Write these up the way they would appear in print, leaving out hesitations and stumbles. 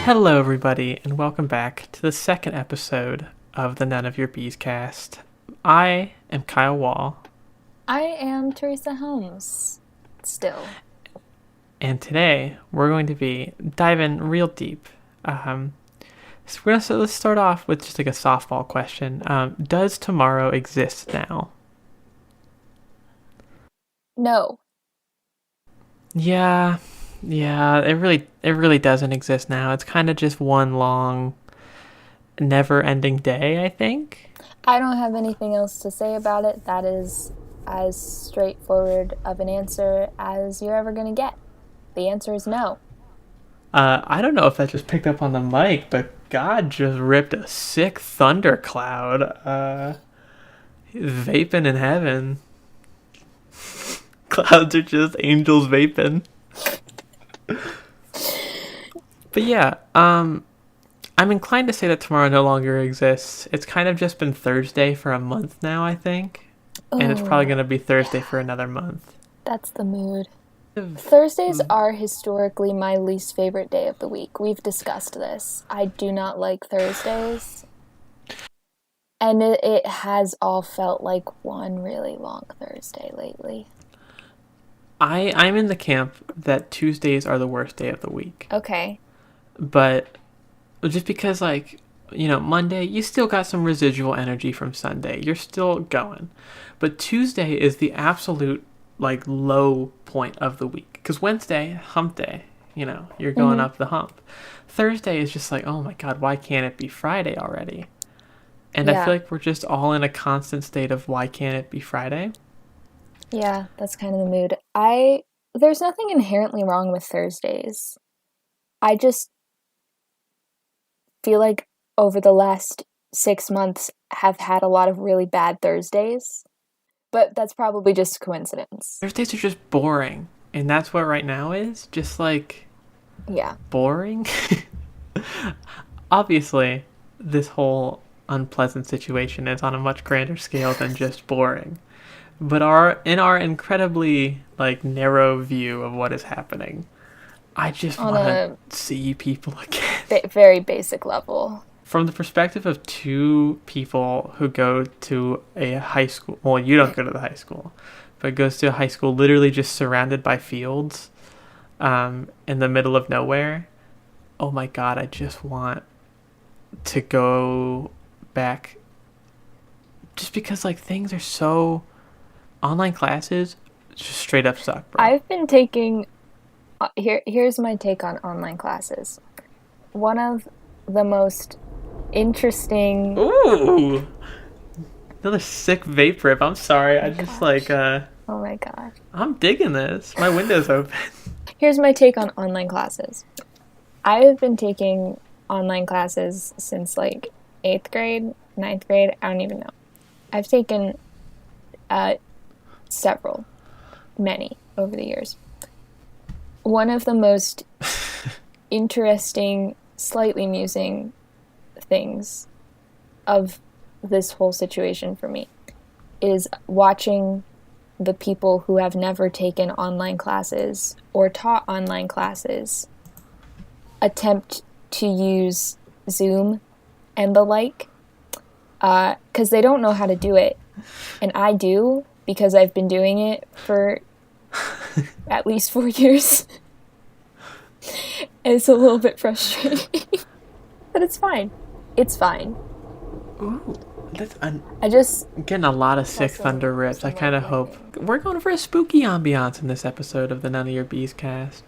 Hello, everybody, and welcome back to the second episode of the None of Your Bees cast. I am Kyle Wall, I am Teresa Holmes. Still. and today we're going to be diving real deep. Let's start off with just like a softball question. Does tomorrow exist now? No. Yeah, it really doesn't exist now. It's kind of just one long, never-ending day, I think. I don't have anything else to say about it. That is as straightforward of an answer as you're ever going to get. The answer is no. I don't know if that just picked up on the mic, but God just ripped a sick thundercloud. He's vaping in heaven. Clouds are just angels vaping. But yeah, I'm inclined to say that tomorrow no longer exists. It's kind of just been Thursday for a month now, I think. And it's probably going to be Thursday for another month. That's the mood. Thursdays are historically my least favorite day of the week. We've discussed this. I do not like Thursdays. And it has all felt like one really long Thursday lately. I'm in the camp that Tuesdays are the worst day of the week. Okay. But just because, Monday, you still got some residual energy from Sunday. You're still going. But Tuesday is the absolute, low point of the week. Because Wednesday, hump day, you're going up the hump. Thursday is just like, oh my God, why can't it be Friday already? And I feel like we're just all in a constant state of why can't it be Friday? Yeah, that's kind of the mood. There's nothing inherently wrong with Thursdays. I just feel like over the last 6 months have had a lot of really bad Thursdays. But that's probably just coincidence. Thursdays are just boring. And that's what right now is. Just boring. Obviously, this whole unpleasant situation is on a much grander scale than just boring. But in our incredibly narrow view of what is happening, I just want to see people again. Very basic level. From the perspective of two people who go to a high school, well, you don't go to the high school, but goes to a high school literally just surrounded by fields, in the middle of nowhere. Oh my God, I just want to go back. Just because things are so... Online classes just straight up suck, bro. I've been taking... Here's my take on online classes. One of the most interesting... Ooh! Another sick vape rip. I'm sorry. I just Oh my God. I'm digging this. My window's open. Here's my take on online classes. I have been taking online classes since 8th grade, 9th grade. I don't even know. I've taken... many over the years. One of the most interesting, slightly amusing things of this whole situation for me is watching the people who have never taken online classes or taught online classes attempt to use Zoom and the like, because they don't know how to do it, and I do, because I've been doing it for at least 4 years. And it's a little bit frustrating. But it's fine. It's fine. Ooh, I'm getting a lot of sick thunder rips. I kind of hope... We're going for a spooky ambiance in this episode of the None of Your Bees cast.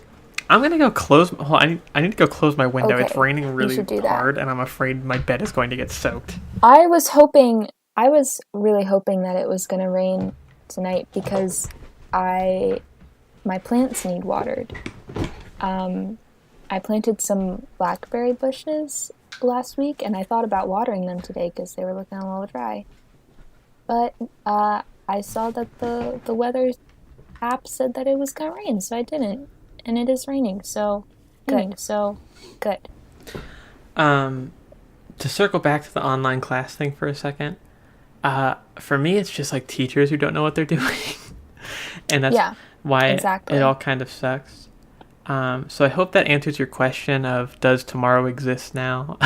I'm going to go close... I need to go close my window. Okay, it's raining really hard, and I'm afraid my bed is going to get soaked. I was really hoping that it was going to rain tonight because my plants need watered. I planted some blackberry bushes last week, and I thought about watering them today because they were looking a little dry. But I saw that the weather app said that it was going to rain, so I didn't. And it is raining, so good. Good. To circle back to the online class thing for a second, for me, it's just teachers who don't know what they're doing. And that's why it all kind of sucks. So I hope that answers your question of does tomorrow exist now?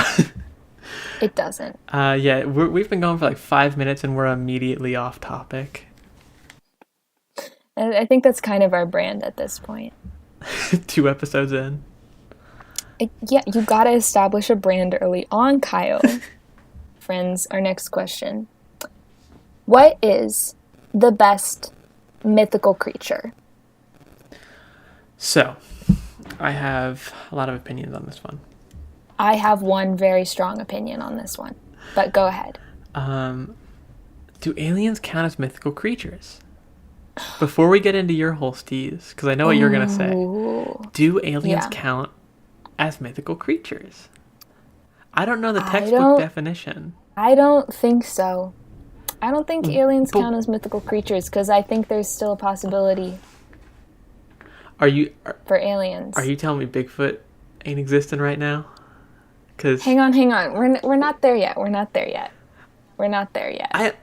It doesn't. Yeah, we've been going for like 5 minutes and we're immediately off topic. I think that's kind of our brand at this point. 2 episodes in. Yeah, you gotta establish a brand early on, Kyle. Friends, our next question. What is the best mythical creature? So, I have a lot of opinions on this one. I have one very strong opinion on this one, but go ahead. Do aliens count as mythical creatures? Before we get into your whole steez, because I know what you're going to say. Do aliens count as mythical creatures? I don't know the textbook definition. I don't think so. I don't think aliens count as mythical creatures because I think there's still a possibility for aliens. Are you telling me Bigfoot ain't existing right now? Hang on. We're not there yet.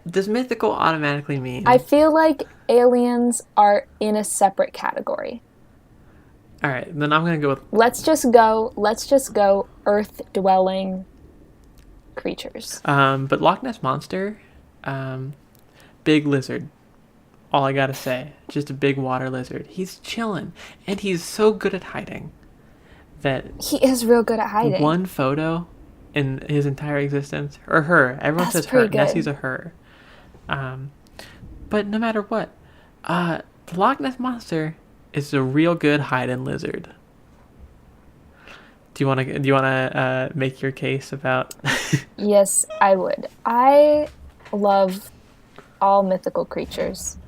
Does mythical automatically mean? I feel like aliens are in a separate category. All right, then I'm gonna go with. Let's just go Earth-dwelling creatures. But Loch Ness Monster, big lizard. All I gotta say, just a big water lizard. He's chilling, and he's so good at hiding. That he is real good at hiding. One photo in his entire existence, or her. Everyone says her. Nessie's a her. But no matter what, the Loch Ness Monster is a real good hiding lizard. Do you wanna make your case about? Yes, I would. I love all mythical creatures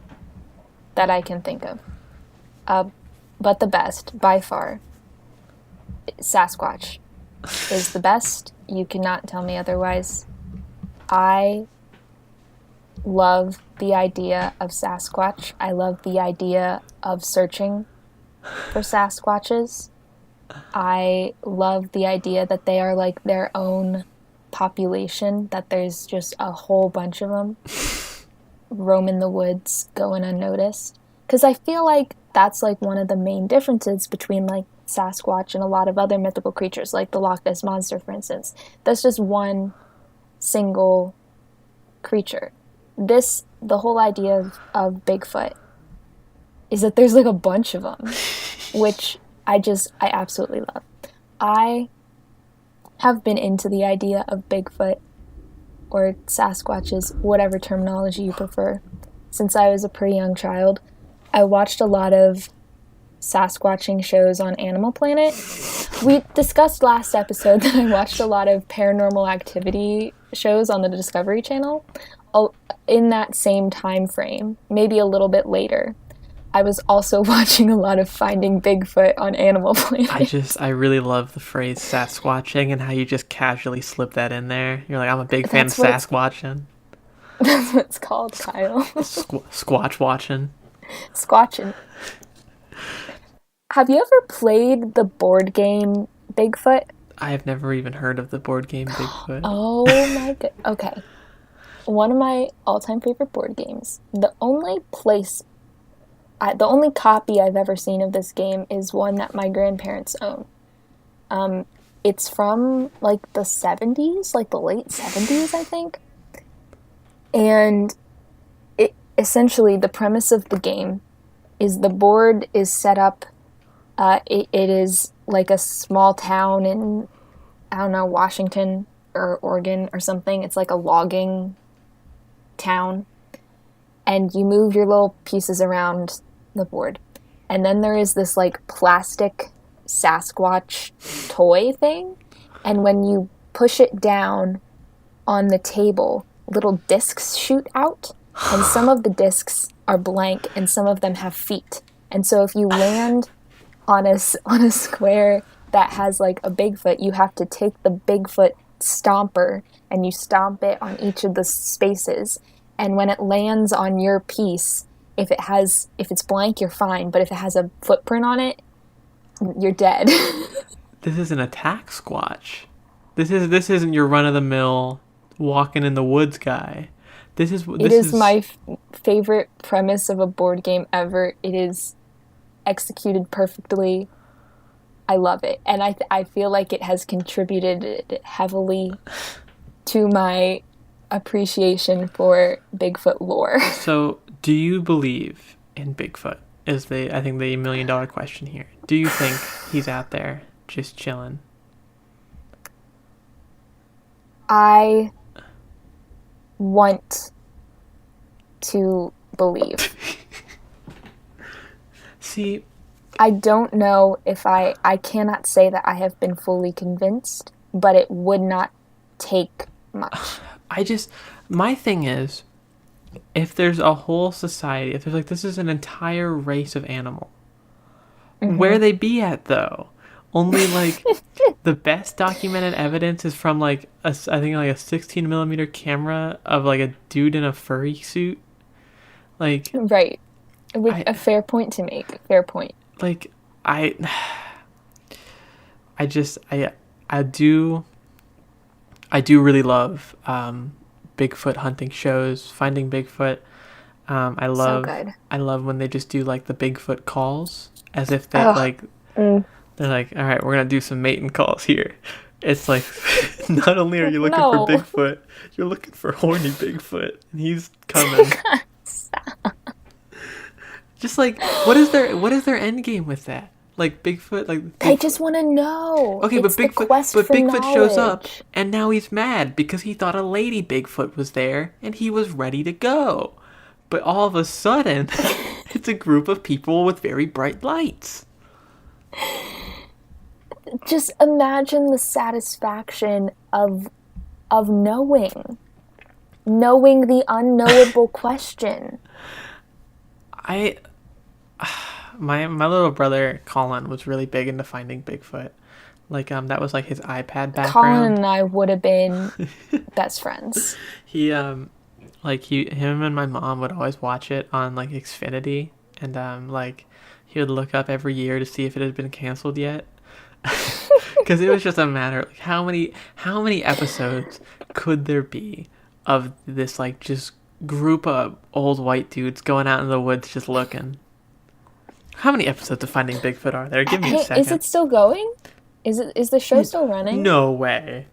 that I can think of. But the best, by far, Sasquatch is the best. You cannot tell me otherwise. I love the idea of Sasquatch. I love the idea of searching for Sasquatches. I love the idea that they are like their own population, that there's just a whole bunch of them roaming the woods, going unnoticed. Because I feel like that's like one of the main differences between like Sasquatch and a lot of other mythical creatures, like the Loch Ness Monster, for instance. That's just one single creature. The whole idea of Bigfoot is that there's like a bunch of them, which I absolutely love. I have been into the idea of Bigfoot or Sasquatches, whatever terminology you prefer, since I was a pretty young child. I watched a lot of Sasquatching shows on Animal Planet. We discussed last episode that I watched a lot of paranormal activity shows on the Discovery Channel in that same time frame, maybe a little bit later. I was also watching a lot of Finding Bigfoot on Animal Planet. I really love the phrase Sasquatching and how you just casually slip that in there. You're like, I'm a big fan of Sasquatching. That's what it's called, Kyle. Squatch watching. Squatching. Have you ever played the board game Bigfoot? I have never even heard of the board game Bigfoot. Oh my god. Okay. One of my all-time favorite board games. The only copy I've ever seen of this game is one that my grandparents own. It's from like the 70s, like the late 70s, I think. And essentially the premise of the game is the board is set up. It is like a small town in, I don't know, Washington or Oregon or something. It's like a logging town. And you move your little pieces around the board. And then there is this like plastic Sasquatch toy thing. And when you push it down on the table, little discs shoot out. And some of the discs are blank and some of them have feet. And so if you land on a square that has like a Bigfoot, you have to take the Bigfoot stomper and you stomp it on each of the spaces. And when it lands on your piece, if it's blank, you're fine. But if it has a footprint on it, you're dead. This is an attack Squatch. This isn't your run-of-the-mill walking in the woods guy. It is my favorite premise of a board game ever. It is executed perfectly. I love it. And I feel like it has contributed heavily to my appreciation for Bigfoot lore. So, do you believe in Bigfoot? Is I think the $1 million question here. Do you think he's out there just chilling? I want to believe. See, I don't know if I cannot say that I have been fully convinced, but it would not take much. My thing is, if there's a whole society, if there's like, this is an entire race of animal, where they be at though? Only like the best documented evidence is from like I think like a 16mm camera of like a dude in a furry suit. Like, right. With a fair point to make. Fair point. Like, I do really love Bigfoot hunting shows, finding Bigfoot. I love so good. I love when they just do like the Bigfoot calls, as if they they're like, all right, we're gonna do some mating calls here. It's like, not only are you looking for Bigfoot, you're looking for horny Bigfoot, and he's coming. Just like, what is their end game with that? Like Bigfoot, I just want to know. Okay, it's but Bigfoot shows up, and now he's mad because he thought a lady Bigfoot was there, and he was ready to go. But all of a sudden, it's a group of people with very bright lights. Just imagine the satisfaction of knowing the unknowable question. My little brother Colin was really big into finding Bigfoot. Like that was like his iPad background. Colin and I would have been best friends. Him and my mom would always watch it on like Xfinity, and like he would look up every year to see if it had been canceled yet. Because it was just a matter of like, how many episodes could there be of this like just group of old white dudes going out in the woods just looking. How many episodes of Finding Bigfoot are there? Give me a second. Is it still going? Is the show still running? No way.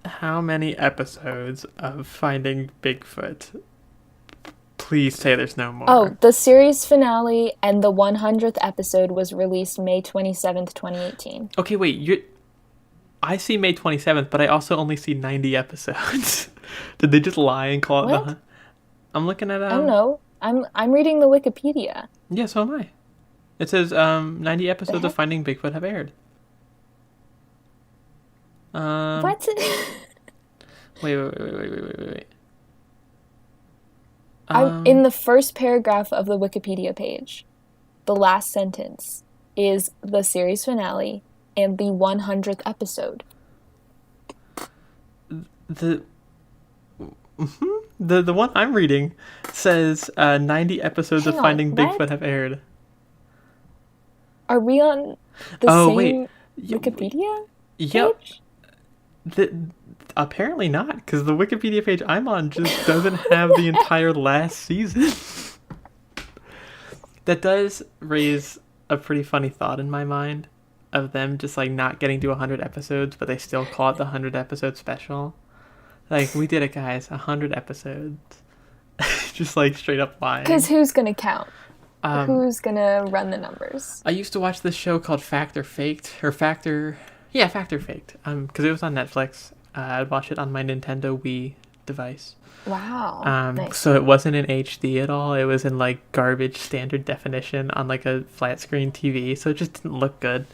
How many episodes of Finding Bigfoot? Please say there's no more. Oh, the series finale and the 100th episode was released May 27th, 2018. Okay, wait. I see May 27th, but I also only see 90 episodes. Did they just lie and call it the... I'm looking at... I don't know. I'm reading the Wikipedia. Yeah, so am I. It says 90 episodes of Finding Bigfoot have aired. What? Wait. I'm in the first paragraph of the Wikipedia page. The last sentence is the series finale and the 100th episode. The one I'm reading says 90 episodes of Finding Bigfoot have aired. Are we on the same Wikipedia page? Yep. Apparently not, because the Wikipedia page I'm on just doesn't have the entire last season. That does raise a pretty funny thought in my mind of them just like not getting to 100 episodes, but they still call it the 100 episode special. Like, we did it, guys. 100 episodes. Just like straight up lying. Because who's gonna count? Who's gonna run the numbers? I used to watch this show called Fact or Faked, Fact or Faked. Because it was on Netflix. I'd watch it on my Nintendo Wii device. Wow. Nice. So it wasn't in HD at all. It was in like garbage standard definition on like a flat screen TV. So it just didn't look good.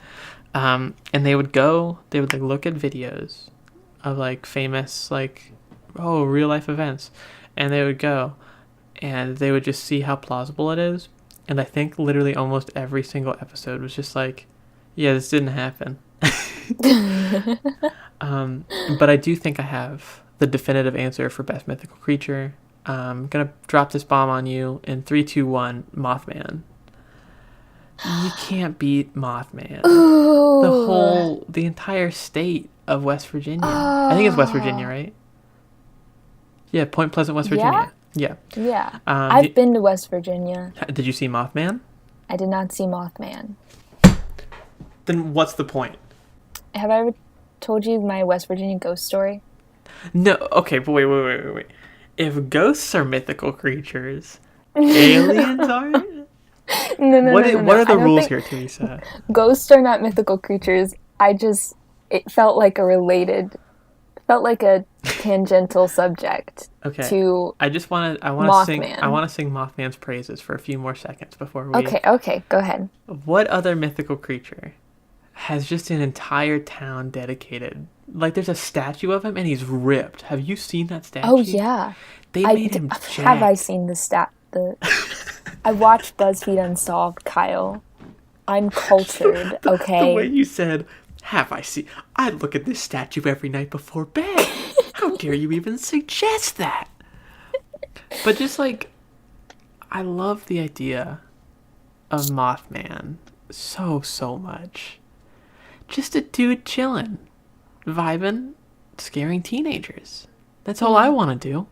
And they would like look at videos of like famous like real life events, and they would go and they would just see how plausible it is. And I think literally almost every single episode was just like, yeah, this didn't happen. But I do think I have the definitive answer for best mythical creature. I'm gonna drop this bomb on you in 3, 2, 1. Mothman. You can't beat Mothman. Ooh. The entire state of West Virginia. I think it's West Virginia, right? Yeah, Point Pleasant, West Virginia. Yeah. I've been to West Virginia. Did you see Mothman? I did not see Mothman. Then what's the point? Have I ever told you my West Virginia ghost story? No, okay, but wait. If ghosts are mythical creatures, aliens aren't? No. What are I the don't rules think here, Teresa? ghosts are not mythical creatures. It felt like a tangential subject Okay. to I want Mothman. to sing Mothman's praises for a few more seconds before we. Okay, go ahead. What other mythical creature has just an entire town dedicated? Like, there's a statue of him and he's ripped. Have you seen that statue? Oh yeah. They made him Have I jacked. seen I watched BuzzFeed Unsolved, Kyle. I'm cultured, The way okay? you said, have I seen? I look at this statue every night before bed. How dare you even suggest that? But just like, I love the idea of Mothman so much. Just a dude chilling, vibing, scaring teenagers. That's all I want to do.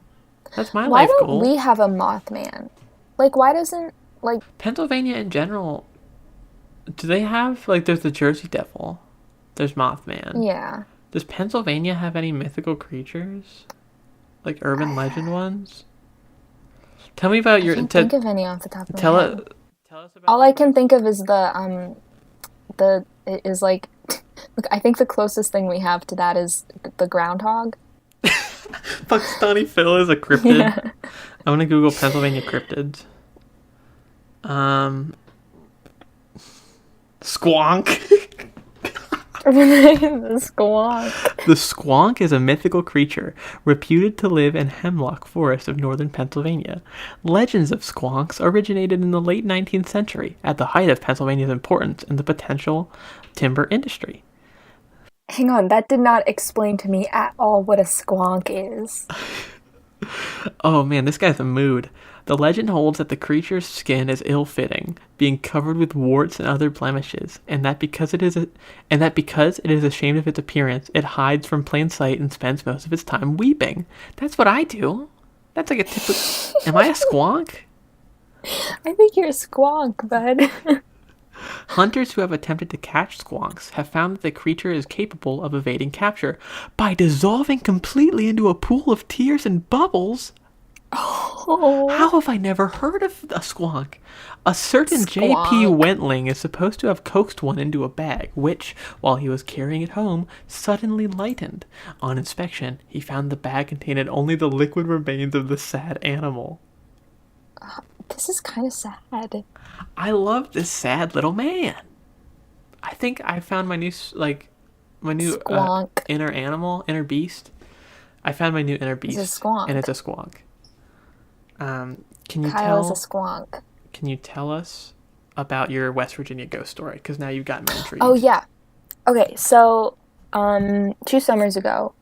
That's my Why life don't goal. we have a Mothman? Like, why doesn't, like, Pennsylvania in general, do they have, like, there's the Jersey Devil, there's Mothman. yeah. Does Pennsylvania have any mythical creatures? Like urban legend ones? Tell me about I your. can't think of any off the top of my Tell head. it. Tell us about. All I can think of is it is like, look, I think the closest thing we have to that is the groundhog. Pakistani Phil is a cryptid. Yeah. I'm gonna Google Pennsylvania cryptids. Squonk. The squonk. The squonk is a mythical creature reputed to live in hemlock forest of northern Pennsylvania. Legends of squonks originated in the late 19th century, at the height of Pennsylvania's importance in the potential timber industry. Hang on, that did not explain to me at all what a squonk is. Oh man, this guy's a mood. The legend holds that the creature's skin is ill-fitting, being covered with warts and other blemishes, and that because it is ashamed of its appearance, it hides from plain sight and spends most of its time weeping. That's what I do. That's like a typical. Am I a squonk? I think you're a squonk, bud. Hunters who have attempted to catch squonks have found that the creature is capable of evading capture by dissolving completely into a pool of tears and bubbles. Oh. How have I never heard of a squonk? A certain J.P. Squonk. Wentling is supposed to have coaxed one into a bag, which, while he was carrying it home, suddenly lightened. On inspection, he found the bag contained only the liquid remains of the sad animal. This is kind of sad. I love this sad little man. I think I found my new Squonk. inner beast. I found my new inner beast. It's a squonk. And it's a squonk. Can you Kyle tell? is a squonk. Can you tell us about your West Virginia ghost story? Because now you've got me intrigued. Oh yeah. Okay, so 2 summers ago,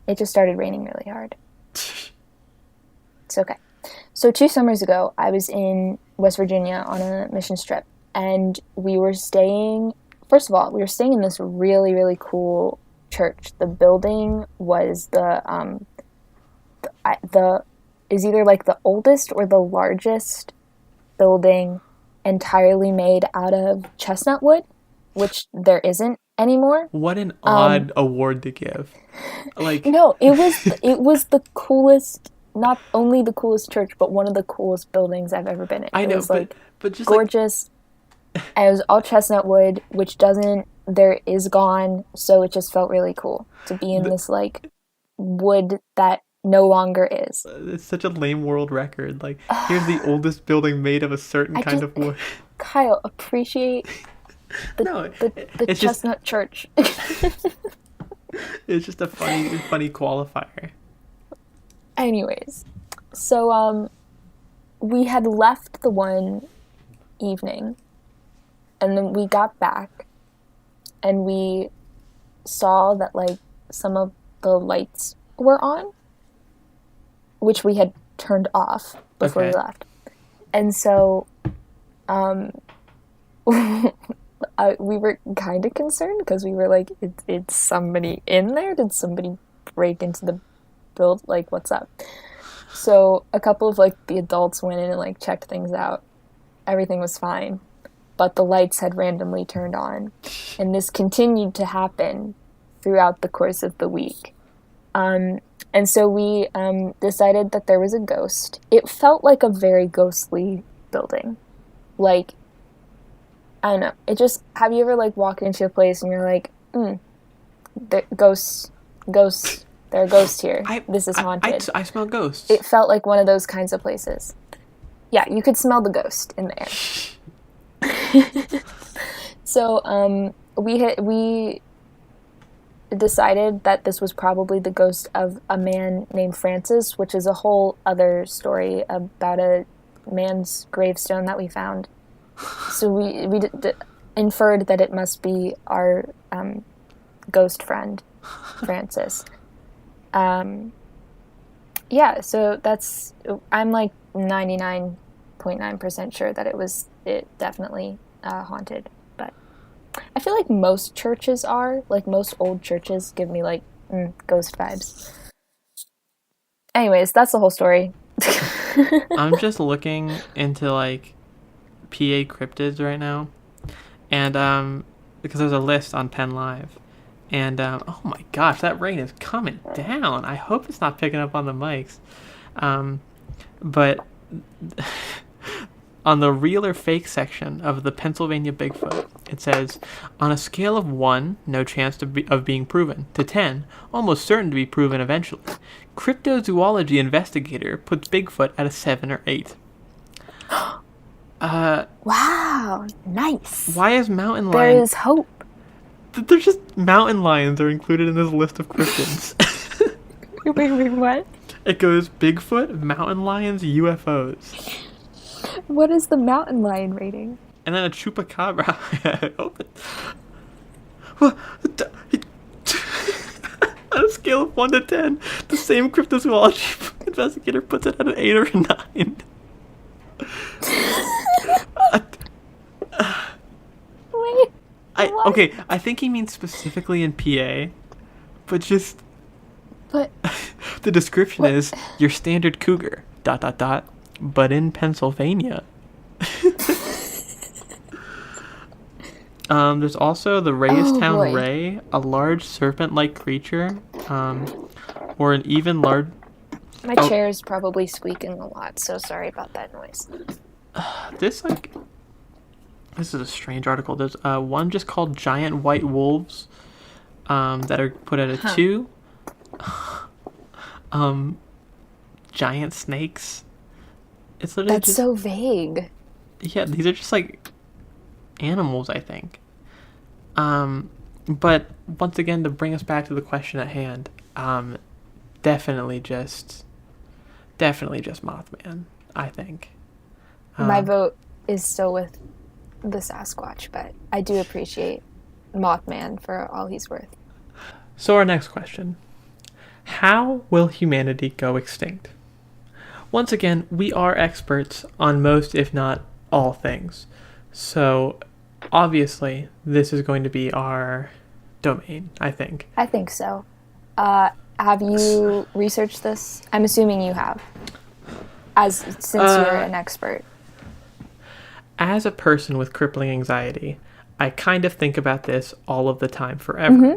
it just started raining really hard. It's okay. So 2 summers ago, I was in West Virginia on a missions trip, and we were staying. First of all, we were staying in this really, really cool church. The building was is either like the oldest or the largest building entirely made out of chestnut wood, which there isn't anymore. What an odd award to give. Like No, it was the coolest, not only the coolest church, but one of the coolest buildings I've ever been in. I It know, was but just gorgeous. And it was all chestnut wood, which there is gone, so it just felt really cool to be in this like wood that no longer is. It's such a lame world record. Like, here's the oldest building made of a certain kind of wood. Kyle, appreciate the it's chestnut church. It's just a funny qualifier. Anyways, so we had left the one evening, and then we got back, and we saw that like some of the lights were on, which we had turned off before we left. And so we were kind of concerned because we were like, it's somebody in there? Did somebody break into the build? Like, what's up? So a couple of like the adults went in and like checked things out. Everything was fine. but the lights had randomly turned on. And this continued to happen throughout the course of the week. And so we decided that there was a ghost. It felt like a very ghostly building. Like, I don't know. It just, have you ever, like, walked into a place and you're like, ghosts, there are ghosts here. This is haunted. I smell ghosts. It felt like one of those kinds of places. Yeah, you could smell the ghost in the air. So, we decided that this was probably the ghost of a man named Francis, which is a whole other story about a man's gravestone that we found. So we inferred that it must be our ghost friend, Francis. Yeah, so I'm like 99.9% sure that it definitely haunted. But I feel like most churches most old churches give me like ghost vibes. Anyways, that's the whole story. I'm just looking into like PA cryptids right now, and because there's a list on Penn Live, and oh my gosh, that rain is coming down. I hope it's not picking up on the mics, but on the real or fake section of the Pennsylvania Bigfoot, it says, on a scale of 1, no chance of being proven, to 10, almost certain to be proven eventually, cryptozoology investigator puts Bigfoot at a 7 or 8. Wow, nice. Why is mountain lion? There is hope. There's just mountain lions are included in this list of cryptids. Wait, what? It goes Bigfoot, mountain lions, UFOs. What is the mountain lion rating? And then a chupacabra. Open. On a scale of 1 to 10, the same cryptozoology investigator puts it at an 8 or a 9. Wait. Okay, I think he means specifically in PA, but the description is your standard cougar, ... but in Pennsylvania. There's also the Raystown Ray, a large serpent-like creature, or an even large... My chair is probably squeaking a lot, so sorry about that noise. This is a strange article. There's one just called giant white wolves that are put at a 2. Giant snakes. It's literally That's so vague. Yeah, these are just like animals, I think. But once again, to bring us back to the question at hand, definitely just Mothman, I think. My vote is still with the Sasquatch, but I do appreciate Mothman for all he's worth. So our next question. How will humanity go extinct? Once again, we are experts on most, if not all things. So, obviously, this is going to be our domain, I think. I think so. Have you researched this? I'm assuming you have, since you're an expert. As a person with crippling anxiety, I kind of think about this all of the time, forever. Mm-hmm.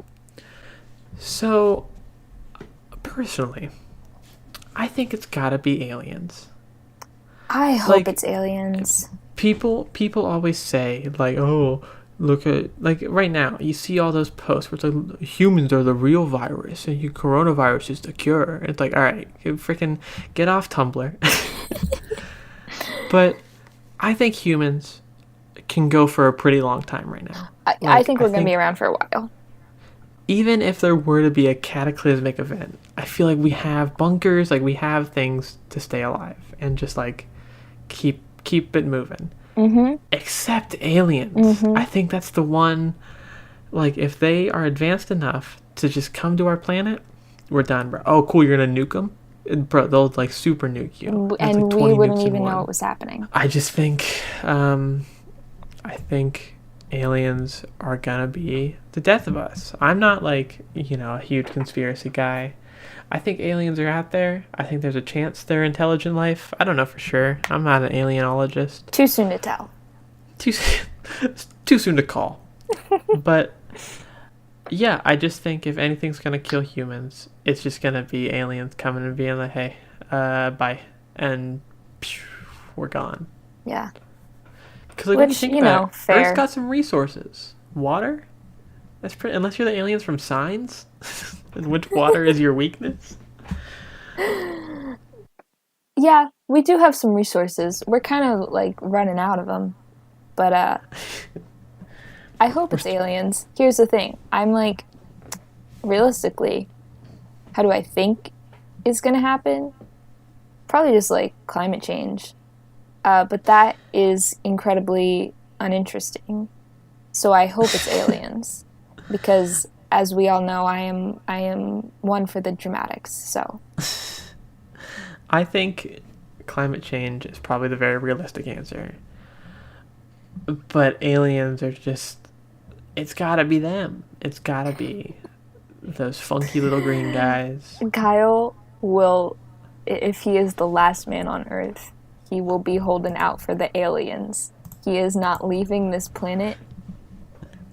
So, personally, I think it's gotta be aliens. I hope it's aliens. People always say, like, oh, look at, like, right now, you see all those posts where it's like, humans are the real virus, and coronavirus is the cure. And it's like, alright, freaking get off Tumblr. But I think humans can go for a pretty long time right now. I think we're going to be around for a while. Even if there were to be a cataclysmic event, I feel like we have bunkers, like we have things to stay alive and just like keep it moving. Mm-hmm. Except aliens. Mm-hmm. I think that's the one, like if they are advanced enough to just come to our planet, we're done, bro. Oh, cool, you're going to nuke them? Bro, they'll like super nuke you. And like we wouldn't even know what was happening. I just think, I think aliens are gonna be the death of us. I'm not like, a huge conspiracy guy. I think aliens are out there. I think there's a chance they're intelligent life. I don't know for sure. I'm not an alienologist. Too soon to tell. It's too soon to call. But yeah, I just think if anything's gonna kill humans, it's just gonna be aliens coming and being like, "Hey, bye," and phew, we're gone. Yeah. Because like, when you Which, think you about know, it, fair. Earth's got some resources. Water. That's pretty. Unless you're the aliens from Signs, and which water is your weakness? Yeah, we do have some resources. We're kind of like running out of them. But I hope it's aliens. Here's the thing. I'm like, realistically, how do I think is going to happen? Probably just like climate change. But that is incredibly uninteresting. So I hope it's aliens. Because as we all know, I am one for the dramatics. So I think climate change is probably the very realistic answer. But aliens are just, it's gotta be them. It's gotta be those funky little green guys. Kyle will, if he is the last man on Earth, he will be holding out for the aliens. He is not leaving this planet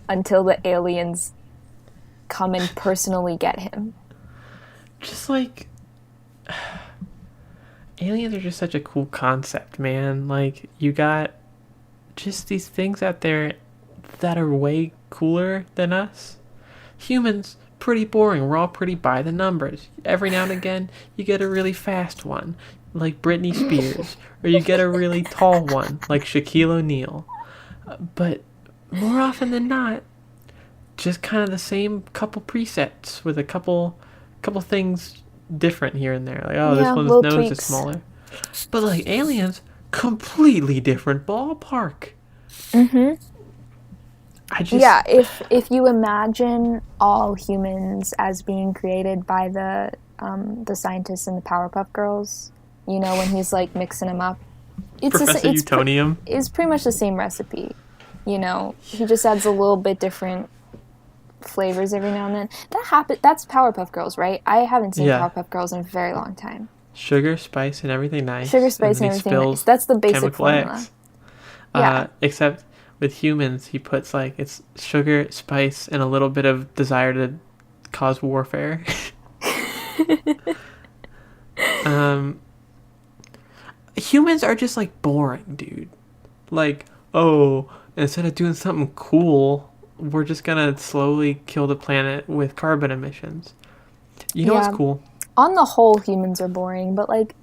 until the aliens come and personally get him. Just like, aliens are just such a cool concept, man. Like, you got just these things out there that are way cooler than us. Humans, pretty boring. We're all pretty by the numbers. Every now and again, you get a really fast one, like Britney Spears, or you get a really tall one, like Shaquille O'Neal. But more often than not, just kind of the same couple presets with a couple things different here and there. Like, oh, Yeah, this one's little nose tweaks. is smaller. But like aliens, completely different ballpark. Yeah, if you imagine all humans as being created by the scientists in the Powerpuff Girls, you know, when he's like mixing them up, Professor Utonium. It's pretty much the same recipe. You know, he just adds a little bit different flavors every now and then. That's Powerpuff Girls, right? I haven't seen Powerpuff Girls in a very long time. Sugar, spice, and everything nice. Sugar, spice, and everything nice. That's the basic formula. Yeah. Except with humans, he puts like it's sugar, spice, and a little bit of desire to cause warfare. Humans are just like boring, dude. Like, oh, instead of doing something cool, we're just gonna slowly kill the planet with carbon emissions. You know what's cool? On the whole, humans are boring, but like,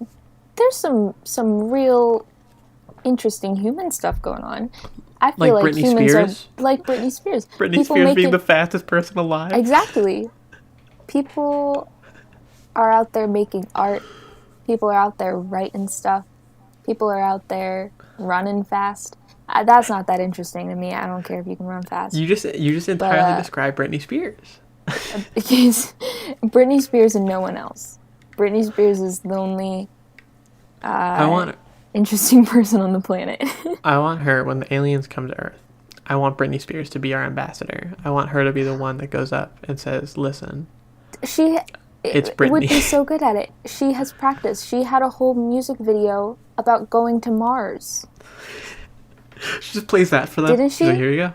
there's some real interesting human stuff going on. I feel like humans Spears? Are like Britney Spears. Britney Spears being the fastest person alive. Exactly. People are out there making art. People are out there writing stuff. People are out there running fast. That's not that interesting to me. I don't care if you can run fast. You just entirely described Britney Spears. Britney Spears and no one else. Britney Spears is the only interesting person on the planet. I want her, when the aliens come to Earth, I want Britney Spears to be our ambassador. I want her to be the one that goes up and says, listen, it's Britney. Would be so good at it. She has practiced. She had a whole music video about going to Mars. She just plays that for them. Didn't she? So here you go.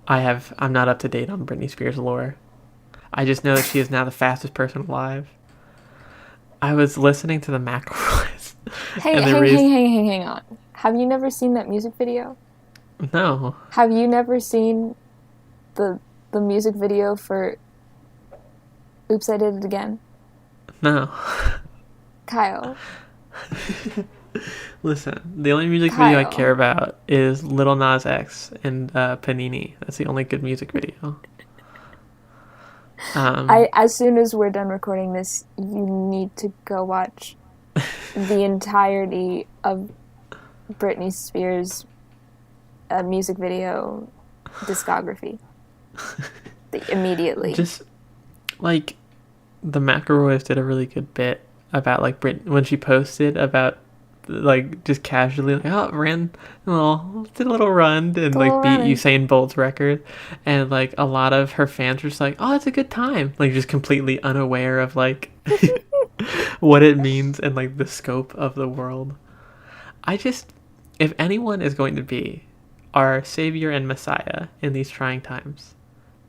I'm not up to date on Britney Spears lore. I just know that she is now the fastest person alive. I was listening to the McElroys. Hang on. Have you never seen that music video? No. Have you never seen the music video for Oops, I Did It Again? No. Kyle. Listen, the only music video I care about is Lil Nas X and Panini. That's the only good music video. As soon as we're done recording this, you need to go watch the entirety of Britney Spears' music video discography. Immediately. Just, like, the McElroys did a really good bit about, like, when she posted about, like, just casually, like, oh, did a little run and, like, beat Usain Bolt's record. And, like, a lot of her fans were just like, oh, it's a good time. Like, just completely unaware of, like, what it means and, like, the scope of the world. If anyone is going to be our savior and messiah in these trying times,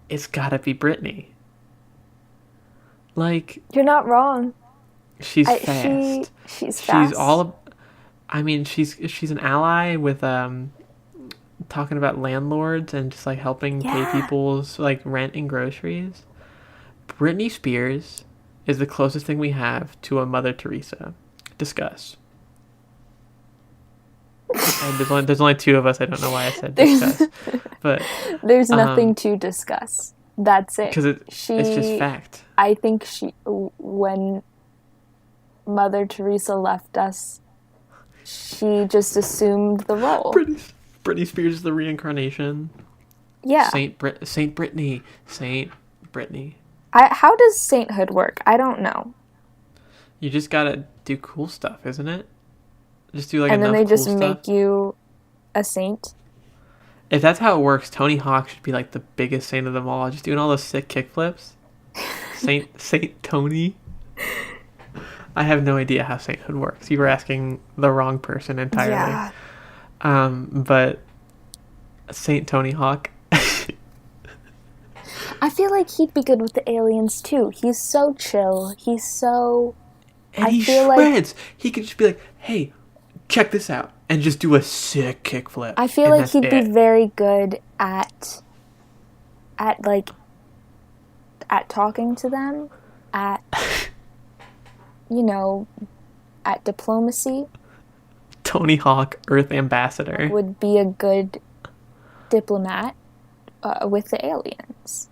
it's gotta be Brittany. Like, You're not wrong. she's fast. She's She's fast. I mean, she's an ally with talking about landlords and just like helping pay Yeah. people's like rent and groceries. Britney Spears is the closest thing we have to a Mother Teresa. Discuss. And there's only two of us. I don't know why I said There's discuss, but there's nothing to discuss. That's it. because it's just fact. I think when Mother Teresa left us, she just assumed the role. Britney Spears is the reincarnation. Yeah. Saint Britney. How does sainthood work? I don't know. You just gotta do cool stuff, isn't it? Just do like And then enough they cool just stuff. make you a saint. If that's how it works, Tony Hawk should be like the biggest saint of them all, just doing all those sick kickflips. Saint Tony. I have no idea how sainthood works. You were asking the wrong person entirely. Yeah. But Saint Tony Hawk. I feel like he'd be good with the aliens too. He's so chill. He's so. And he shreds. He could just be like, "Hey, check this out," and just do a sick kickflip. I feel like he'd be very good at talking to them, at at diplomacy. Tony Hawk, Earth Ambassador. Would be a good diplomat with the aliens.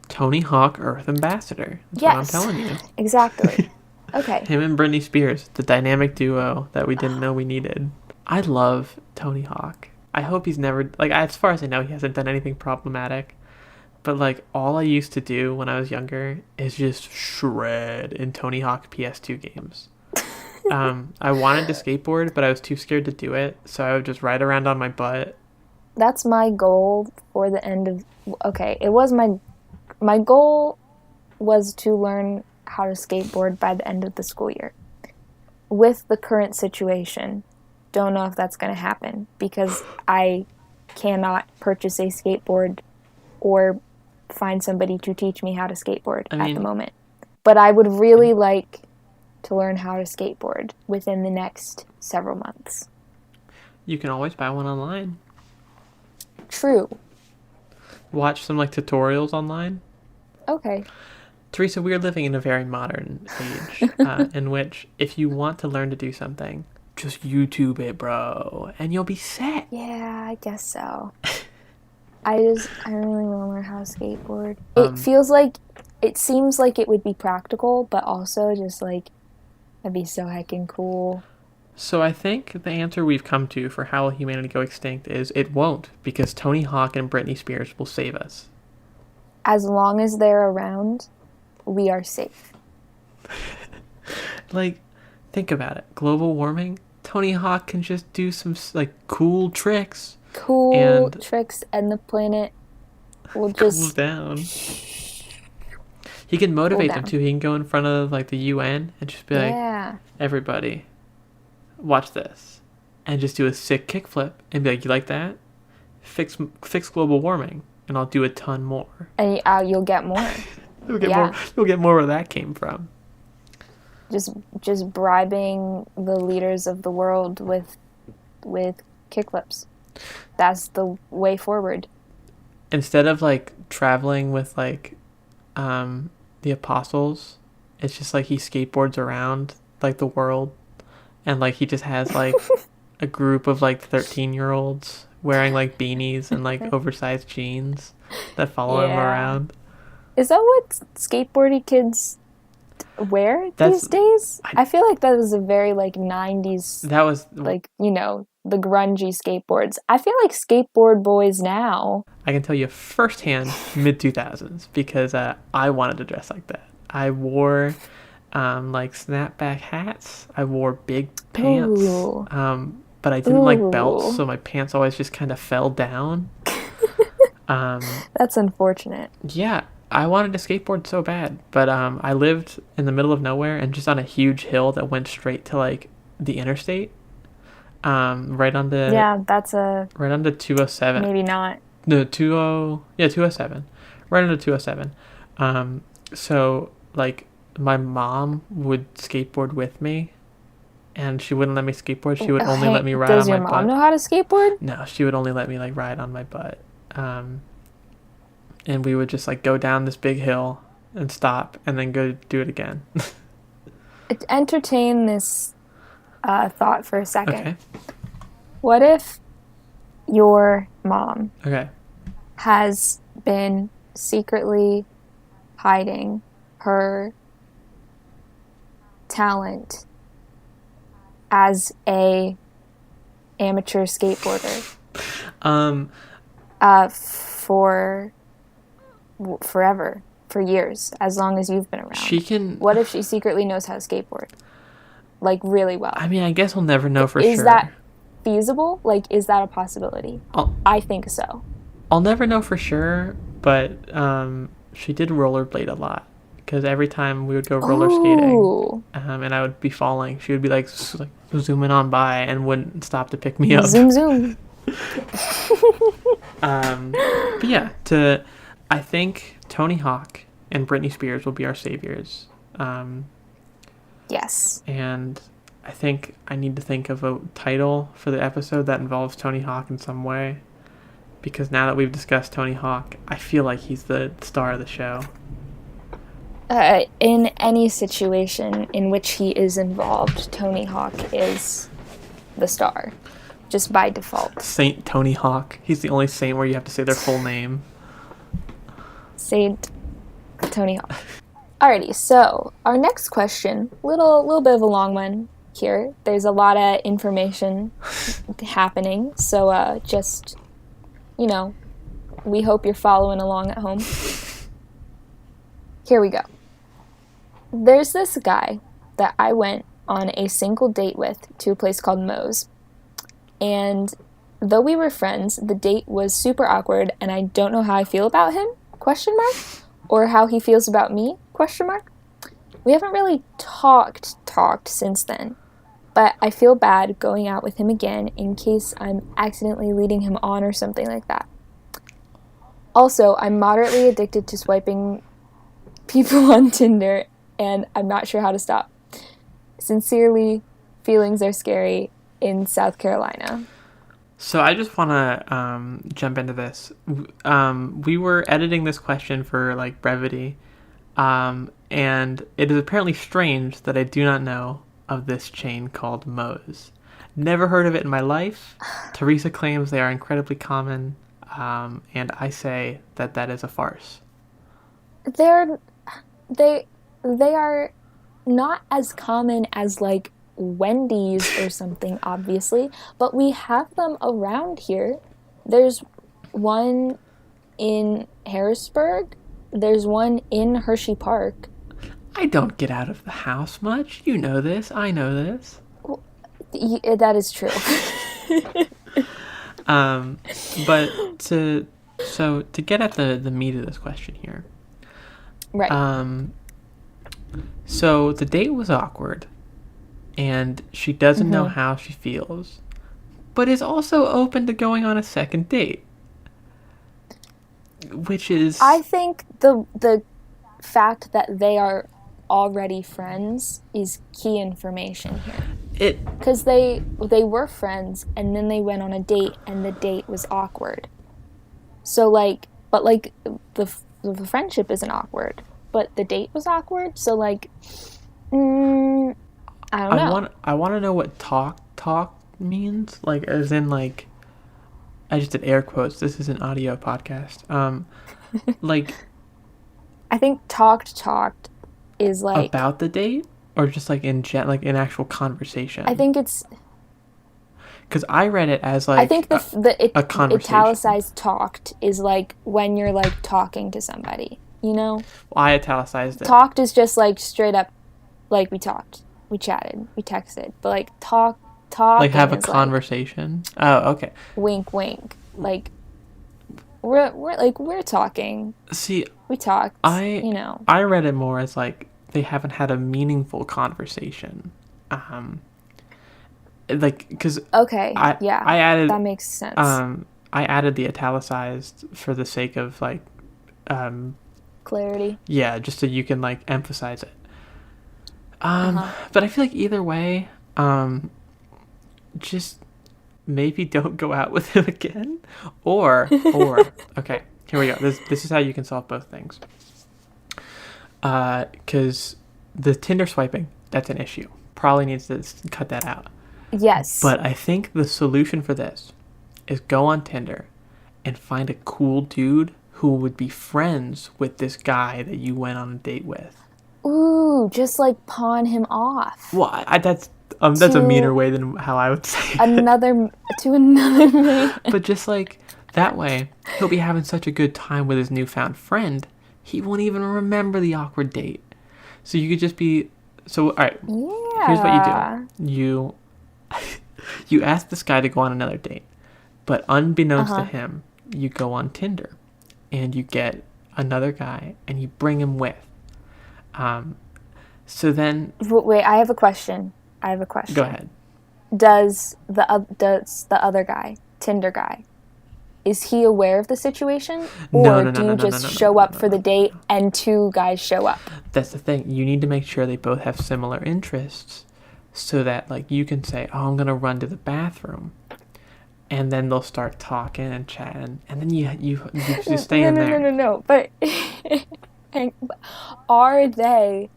Tony Hawk, Earth Ambassador. That's yes. what I'm telling you. Exactly. Okay. Him and Britney Spears, the dynamic duo that we didn't know we needed. I love Tony Hawk. I hope he's never, like, as far as I know, he hasn't done anything problematic. But, like, all I used to do when I was younger is just shred in Tony Hawk PS2 games. I wanted to skateboard, but I was too scared to do it. So I would just ride around on my butt. That's my goal for the end of... Okay, it was my goal was to learn how to skateboard by the end of the school year. With the current situation, don't know if that's going to happen because I cannot purchase a skateboard or find somebody to teach me how to skateboard at the moment. But I would really like to learn how to skateboard within the next several months. You can always buy one online. True. Watch some like tutorials online. Okay. Teresa, we are living in a very modern age in which if you want to learn to do something, just YouTube it, bro, and you'll be set. Yeah, I guess so. I really want to learn how to skateboard. It seems like it would be practical, but also just like, that'd be so heckin' cool. So I think the answer we've come to for how will humanity go extinct is it won't, because Tony Hawk and Britney Spears will save us. As long as they're around, we are safe. Like, think about it. Global warming, Tony Hawk can just do some like cool tricks. Tricks, and the planet will just cool down. He can motivate them too. He can go in front of like the UN and just be like, everybody, watch this, and just do a sick kickflip and be like, you like that? Fix global warming, and I'll do a ton more. And you'll get more. You'll get more where that came from. Just bribing the leaders of the world with kickflips. That's the way forward. Instead of like traveling with like the apostles, it's just like he skateboards around like the world, and like he just has like a group of like 13-year-olds wearing like beanies and like oversized jeans that follow him around. Is that what skateboardy kids wear these days? I feel like that was a very like 90s. That was like, the grungy skateboards. I feel like skateboard boys now. I can tell you firsthand mid-2000s because I wanted to dress like that. I wore like snapback hats. I wore big pants. But I didn't like belts, so my pants always just kind of fell down. That's unfortunate. Yeah, I wanted to skateboard so bad, but I lived in the middle of nowhere and just on a huge hill that went straight to like the interstate. Right on the Yeah, that's a right on the 207. maybe not. No, 207. Right on the 207. So like my mom would skateboard with me, and she wouldn't let me skateboard. She would only let me ride Does on my your mom butt. know how to skateboard? No, she would only let me like ride on my butt. And we would just like go down this big hill and stop and then go do it again. Entertain this thought for a second. Okay. What if your mom Okay. has been secretly hiding her talent as a amateur skateboarder Um, for forever, for years, as long as you've been around? she can. What if she secretly knows how to skateboard? Like, really well. I mean, I guess we'll never know for sure. Is that feasible? Like, is that a possibility? I think so. I'll never know for sure, but she did rollerblade a lot because every time we would go roller skating, and I would be falling, she would be like zooming on by and wouldn't stop to pick me up. Zoom, zoom. But yeah, I think Tony Hawk and Britney Spears will be our saviors. Yes. And I think I need to think of a title for the episode that involves Tony Hawk in some way. Because now that we've discussed Tony Hawk, I feel like he's the star of the show. In any situation in which he is involved, Tony Hawk is the star, just by default. Saint Tony Hawk. He's the only saint where you have to say their full name. Saint Tony Hawk. Alrighty, so our next question, little bit of a long one here. There's a lot of information happening, so just, we hope you're following along at home. Here we go. There's this guy that I went on a single date with to a place called Moe's. And though we were friends, the date was super awkward, and I don't know how I feel about him, ? Or how he feels about me, ? We haven't really talked since then, but I feel bad going out with him again in case I'm accidentally leading him on or something like that. Also, I'm moderately addicted to swiping people on Tinder, and I'm not sure how to stop. Sincerely, feelings are scary in South Carolina. So I just want to jump into this. We were editing this question for like brevity, and it is apparently strange that I do not know of this chain called Moe's. Never heard of it in my life. Teresa claims they are incredibly common, and I say that is a farce. They are not as common as like Wendy's or something, obviously, but we have them around here. There's one in Harrisburg. There's one in Hershey Park. I don't get out of the house much. You know this. I know this. Well, that is true. But to get at the meat of this question here. Right. So the date was awkward, and she doesn't know how she feels, but is also open to going on a second date, which is... I think the fact that they are already friends is key information here. Because they were friends, and then they went on a date, and the date was awkward. So, the friendship isn't awkward, but the date was awkward, so, I don't know. I want to know what talk means, as in, I just did air quotes. This is an audio podcast. I think talked is, about the date? Or just, in actual conversation? I think it's... Because I read it as, I think a conversation. Italicized talked is, when you're, talking to somebody, you know? Well, I italicized it. Talked is just, straight up, we talked. We chatted. We texted. But, talk have a conversation? Oh, okay. Wink, wink. We're talking. See... We talked, I read it more as, they haven't had a meaningful conversation. like, because Okay, I added that makes sense. I added the italicized for the sake of like Clarity. yeah, just so you can like emphasize it. But I feel like either way, just maybe don't go out with him again, or okay, here we go. This is how you can solve both things. Because the Tinder swiping, that's an issue. Probably needs to cut that out. Yes. But I think the solution for this is go on Tinder and find a cool dude who would be friends with this guy that you went on a date with. Ooh, just like pawn him off. Well, that's a meaner way than how I would say it. Another man. But just like that way, he'll be having such a good time with his newfound friend, he won't even remember the awkward date. So you could just be all right. Yeah. Here's what you do. You ask this guy to go on another date, but unbeknownst to him, you go on Tinder and you get another guy and you bring him with. So then... Wait, I have a question. Go ahead. Does the other guy, Tinder guy, is he aware of the situation? Or do you just show up for the date and two guys show up? That's the thing. You need to make sure they both have similar interests so that like you can say, oh, I'm going to run to the bathroom. And then they'll start talking and chatting. And then you stay in there. No. But are they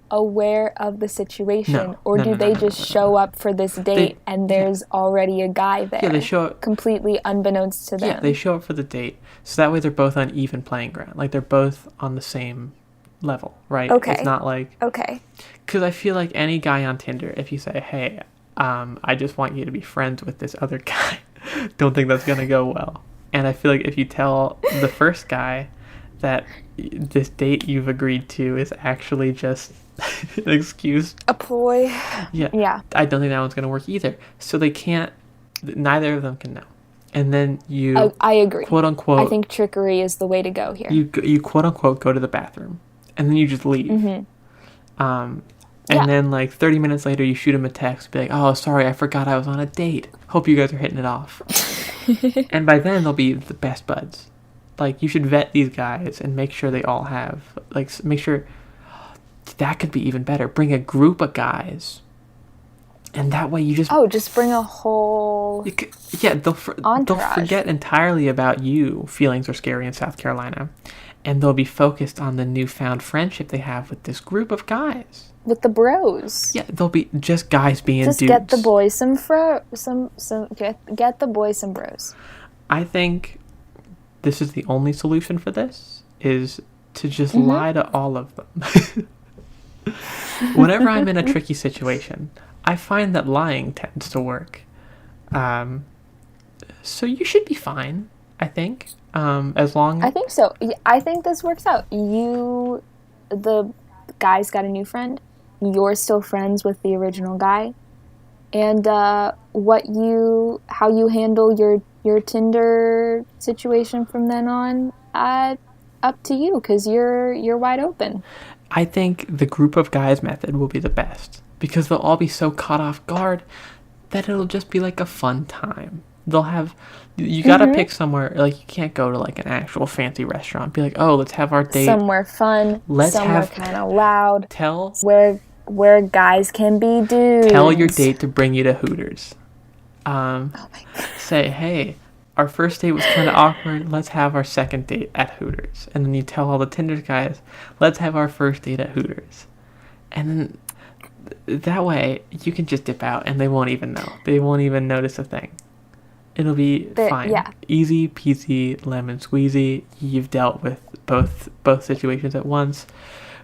aware of the situation, or do they just show up for this date and there's already a guy there? Yeah, they show up completely unbeknownst to them. Yeah, they show up for the date, so that way they're both on even playing ground. Like they're both on the same level, right? Okay. It's not like okay. Because I feel like any guy on Tinder, if you say, "Hey, I just want you to be friends with this other guy," don't think that's gonna go well. And I feel like if you tell the first guy that this date you've agreed to is actually just an excuse. A ploy. Yeah. I don't think that one's going to work either. So they can't, neither of them can know. And then you... I agree. Quote unquote... I think trickery is the way to go here. You quote unquote go to the bathroom. And then you just leave. Mm-hmm. And then like 30 minutes later you shoot him a text. Be like, oh, sorry, I forgot I was on a date. Hope you guys are hitting it off. And by then they'll be the best buds. Like, you should vet these guys and make sure they all have, like, make sure that could be even better. Bring a group of guys, and that way you just just bring a whole they'll forget entirely about you. Feelings are scary in South Carolina, and they'll be focused on the newfound friendship they have with this group of guys. With the bros. Yeah, they'll be just guys being dudes. Just get the boys get the boys some bros. I think this is the only solution for this, is to just lie to all of them. Whenever I'm in a tricky situation, I find that lying tends to work. So you should be fine, I think. As long... I think so. I think this works out. The guy's got a new friend. You're still friends with the original guy. And how you handle your Tinder situation from then on, up to you, because you're wide open. I think the group of guys method will be the best, because they'll all be so caught off guard that it'll just be like a fun time. They'll have, you gotta pick somewhere, like you can't go to like an actual fancy restaurant. Be like, oh, let's have our date somewhere fun, somewhere kind of loud. Where guys can be dudes. Tell your date to bring you to Hooters. Oh my God. Say, hey, our first date was kind of awkward. Let's have our second date at Hooters. And then you tell all the Tinder guys, let's have our first date at Hooters. And then that way you can just dip out and they won't even know. They won't even notice a thing. It'll be fine. Yeah. Easy peasy lemon squeezy. You've dealt with both situations at once.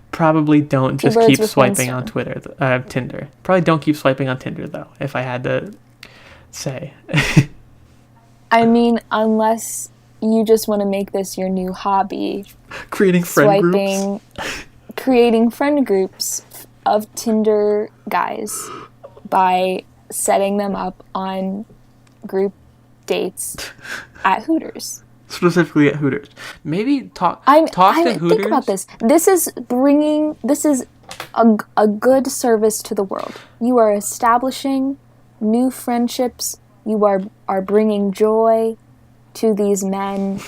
Probably don't just keep swiping on Tinder. Probably don't keep swiping on Tinder though, if I had to say. I mean, unless you just want to make this your new hobby. Creating friend groups of Tinder guys by setting them up on group dates at Hooters. Specifically at Hooters. Maybe talk to Hooters. Think about this. This is a good service to the world. You are establishing new friendships. You are bringing joy to these men.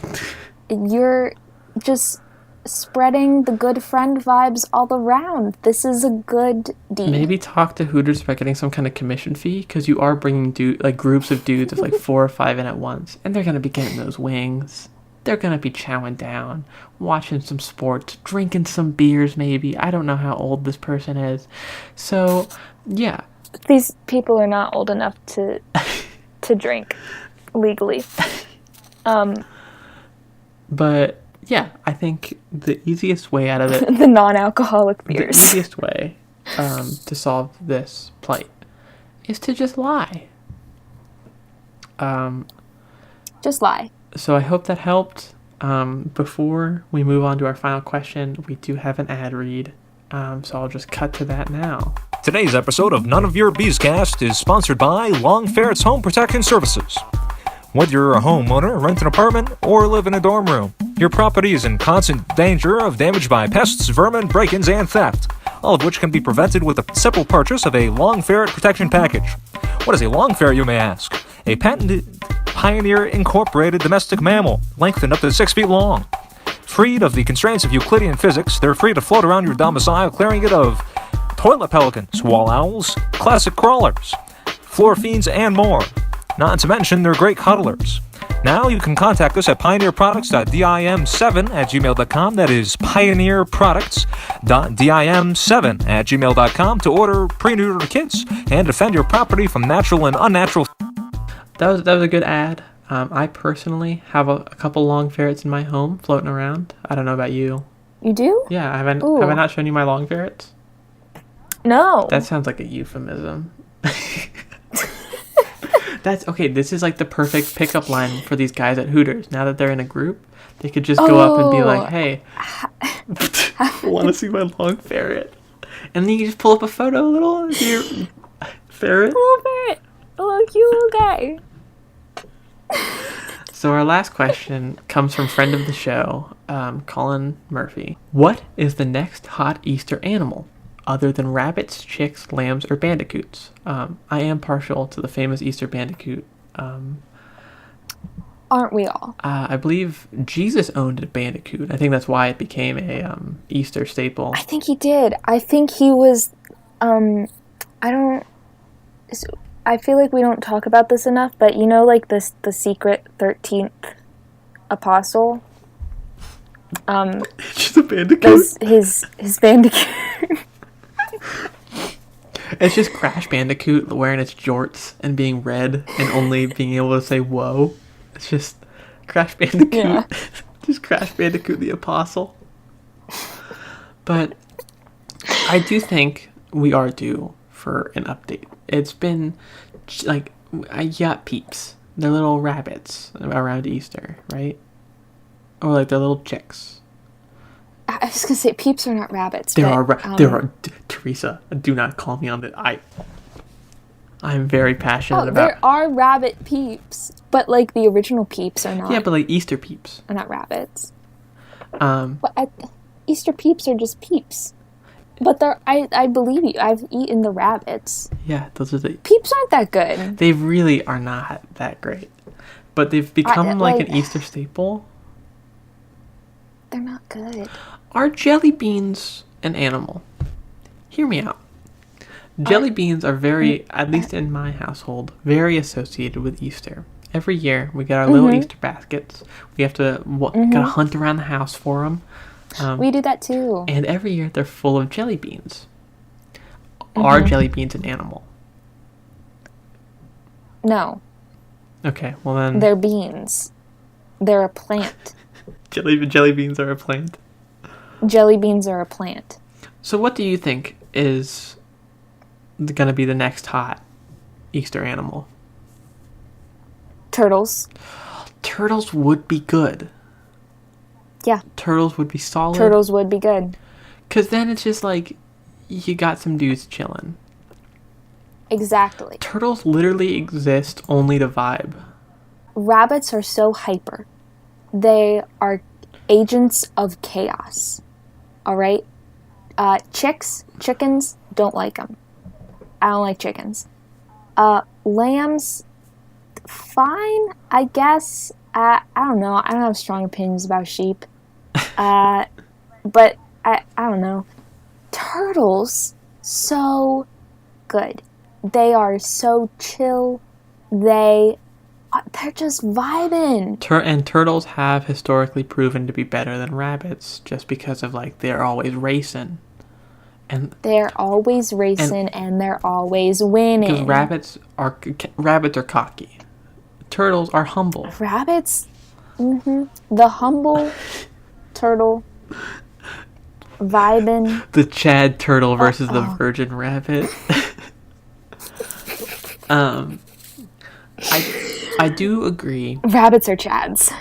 You're just spreading the good friend vibes all around. This is a good deed. Maybe talk to Hooters about getting some kind of commission fee, because you are bringing groups of dudes of like 4 or 5 in at once, and they're gonna be getting those wings. They're gonna be chowing down, watching some sports, drinking some beers. Maybe, I don't know how old this person is, so yeah. These people are not old enough to drink legally. But yeah, I think the easiest way out of it, the non-alcoholic beers, the easiest way to solve this plight is to just lie. Just lie. So I hope that helped. Before we move on to our final question, we do have an ad read. So I'll just cut to that now. Today's episode of None of Your Beescast is sponsored by Long Ferret's Home Protection Services. Whether you're a homeowner, rent an apartment, or live in a dorm room, your property is in constant danger of damage by pests, vermin, break-ins, and theft, all of which can be prevented with a simple purchase of a Long Ferret Protection Package. What is a Long Ferret, you may ask? A patented Pioneer Incorporated domestic mammal, lengthened up to 6 feet long. Freed of the constraints of Euclidean physics, they're free to float around your domicile, clearing it of toilet pelicans, wall owls, classic crawlers, floor fiends, and more. Not to mention, they're great cuddlers. Now you can contact us at pioneerproducts.dim7@gmail.com. That is pioneerproducts.dim7@gmail.com to order pre-neutered kits and defend your property from natural and unnatural. That was a good ad. I personally have a couple long ferrets in my home floating around. I don't know about you. You do? Yeah, have I not shown you my long ferrets? No. That sounds like a euphemism. That's okay. This is like the perfect pickup line for these guys at Hooters. Now that they're in a group, they could just go up and be like, "Hey, want to see my long ferret?" And then you just pull up a photo, a little your ferret. Little ferret, a little cute little guy. So our last question comes from friend of the show, Colin Murphy. What is the next hot Easter animal, other than rabbits, chicks, lambs, or bandicoots? I am partial to the famous Easter bandicoot. Aren't we all? I believe Jesus owned a bandicoot. I think that's why it became a Easter staple. I think he did. I think he was. I feel like we don't talk about this enough, but you know, like the secret 13th apostle. Just a bandicoot. His bandicoot. It's just Crash Bandicoot wearing its jorts and being red and only being able to say "whoa." It's just Crash Bandicoot. Yeah. Just Crash Bandicoot the Apostle. But I do think we are due for an update. It's been like, I got peeps. They're little rabbits around Easter, right? Or like they're little chicks. I was gonna say peeps are not rabbits. There are Teresa. Do not call me on that. I'm very passionate about. There are rabbit peeps, but like the original peeps are not. Yeah, but like Easter peeps are not rabbits. But Easter peeps are just peeps. But I believe you. I've eaten the rabbits. Yeah, those are the peeps aren't that good. They really are not that great, but they've become like an Easter staple. They're not good. Are jelly beans an animal? Hear me out. Jelly beans are very, at least in my household, very associated with Easter. Every year we get our little Easter baskets. We have to gotta hunt around the house for them. We do that too. And every year they're full of jelly beans. Are jelly beans an animal? No. Okay, well then. They're beans. They're a plant. Jelly beans are a plant? Jelly beans are a plant. So what do you think is going to be the next hot Easter animal? Turtles. Turtles would be good. Yeah. Turtles would be solid. Turtles would be good. Because then it's just like, you got some dudes chilling. Exactly. Turtles literally exist only to vibe. Rabbits are so hyper. They are agents of chaos. All right? Chickens, don't like them. I don't like chickens. lambs, fine, I guess. I don't know. I don't have strong opinions about sheep. But I don't know. Turtles, so good. They are so chill. They're just vibing. And turtles have historically proven to be better than rabbits just because of, like, they're always racing. And they're always racing and they're always winning. Because rabbits are cocky. Turtles are humble. Rabbits, the humble turtle, vibing. The Chad turtle versus the virgin rabbit. I do agree. Rabbits are Chads.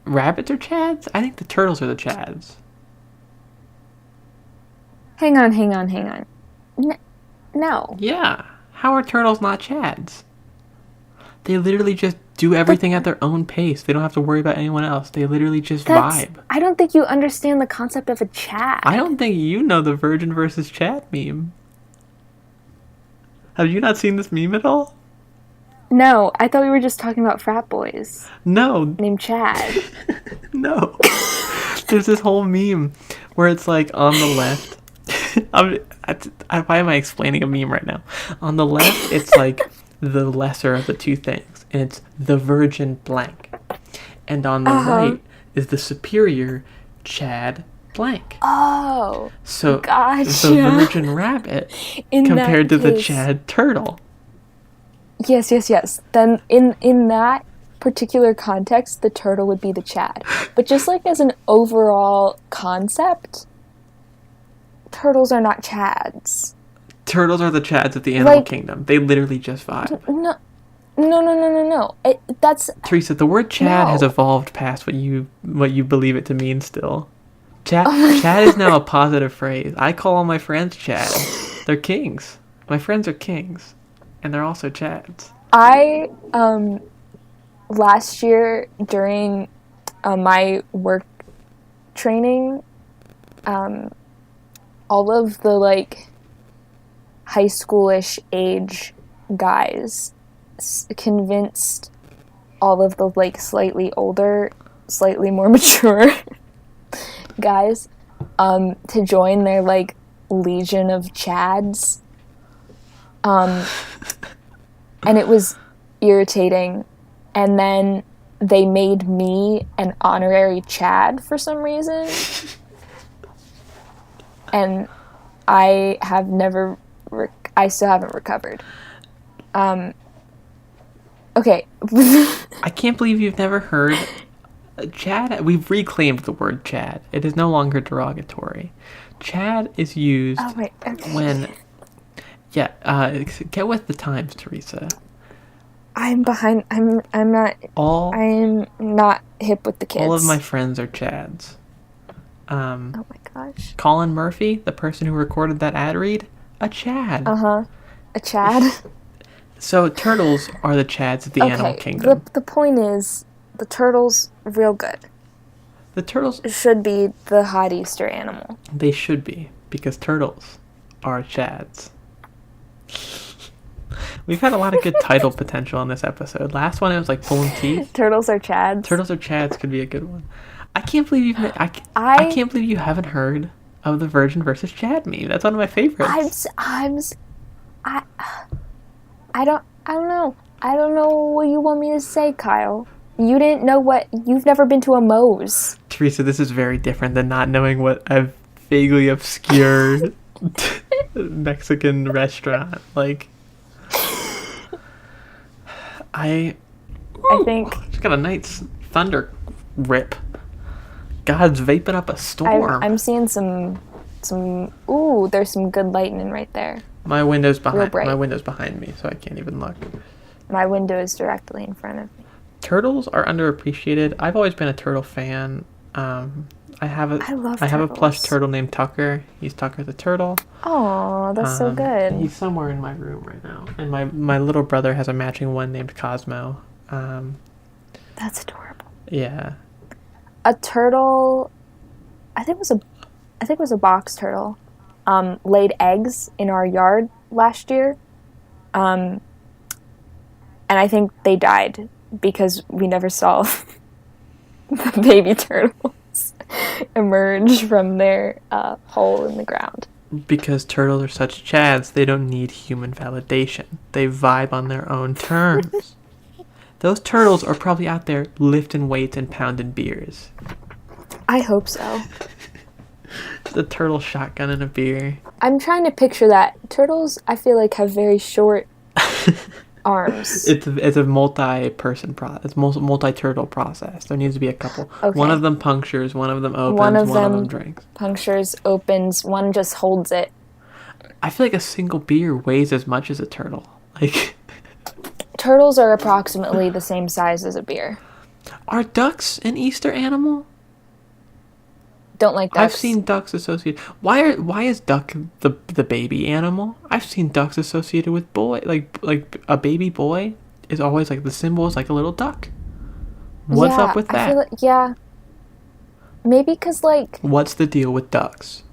Rabbits are Chads? I think the turtles are the Chads. Hang on. No. Yeah. How are turtles not Chads? They literally just do everything at their own pace. They don't have to worry about anyone else. They literally just vibe. I don't think you understand the concept of a Chad. I don't think you know the virgin versus Chad meme. Have you not seen this meme at all? No, I thought we were just talking about frat boys. No. Named Chad. No. There's this whole meme where it's like on the left. Why am I explaining a meme right now? On the left, it's like the lesser of the two things, and it's the virgin blank. And on the right is the superior Chad blank. Oh. So gotcha. The virgin rabbit compared to the Chad turtle. Yes. Then in that particular context, the turtle would be the Chad. But just like as an overall concept, turtles are not Chads. Turtles are the Chads of the animal kingdom. They literally just vibe. No. Teresa, the word Chad has evolved past what you believe it to mean still. Chad is now a positive phrase. I call all my friends Chad. They're kings. My friends are kings. And they're also Chads. I, last year during my work training, all of the, like, high schoolish age guys convinced all of the, like, slightly older, slightly more mature guys to join their, like, legion of Chads. And it was irritating. And then they made me an honorary Chad for some reason. And I have never... I still haven't recovered. Okay. I can't believe you've never heard... Chad... We've reclaimed the word Chad. It is no longer derogatory. Chad is used when... Yeah, get with the times, Teresa. I'm behind. I'm not hip with the kids. All of my friends are Chads. Oh my gosh. Colin Murphy, the person who recorded that ad read, a Chad. A Chad. So turtles are the Chads of the animal kingdom. The point is, the turtles real good. The turtles should be the hot Easter animal. They should be, because turtles are Chads. We've had a lot of good title potential on this episode. Last one, it was like pulling teeth. Turtles are Chads. Turtles are Chads could be a good one. I can't believe I can't believe you haven't heard of the Virgin versus Chad meme. That's one of my favorites. I don't know. I don't know what you want me to say, Kyle. You didn't know you've never been to a Moe's. Teresa, this is very different than not knowing what a vaguely obscure Mexican restaurant. Like, I think just got a nice thunder rip. God's vaping up a storm. I'm seeing some. Ooh, there's some good lightning right there. My window's behind me, so I can't even look. My window is directly in front of me. Turtles are underappreciated. I've always been a turtle fan. I have a plush turtle named Tucker. He's Tucker the turtle. Oh, that's so good. He's somewhere in my room right now. And my little brother has a matching one named Cosmo. That's adorable. Yeah. A turtle, I think it was a box turtle, laid eggs in our yard last year. And I think they died because we never saw the baby turtles emerge from their hole in the ground. Because turtles are such chads, they don't need human validation. They vibe on their own terms. Those turtles are probably out there lifting weights and pounding beers. I hope so. The turtle shotgun and a beer. I'm trying to picture that. Turtles, I feel like, have very short arms. It's a multi-person process. It's multi-turtle process. There needs to be a couple. Okay. One of them punctures, one of them opens, One of of them them drinks. punctures, opens, one just holds it. I feel like a single beer weighs as much as a turtle. Like, Turtles are approximately the same size as a beer. are ducks an Easter animal? Don't like ducks. I've seen ducks associated. Why is duck the baby animal? I've seen ducks associated with boy, like a baby boy is always like the symbol is like a little duck. What's up with that? I feel like, yeah. Maybe because like What's the deal with ducks?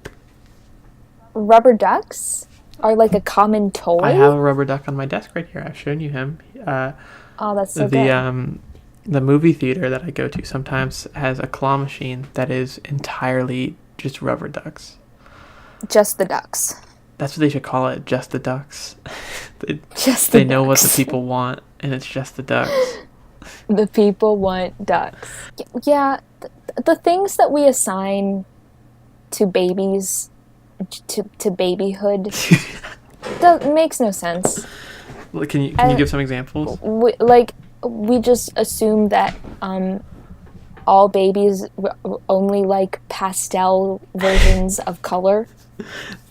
rubber ducks are like a common toy. I have a rubber duck on my desk right here. I've shown you him. Oh, that's so good. The movie theater that I go to sometimes has a claw machine that is entirely just rubber ducks. Just the ducks. That's what they should call it, just the ducks. Just the They know what the ducks. people want, and it's just the ducks. The people want ducks. Yeah, the things that we assign to babies, to babyhood, makes no sense. Well, can you give some examples? We just assume that all babies only like pastel versions of color.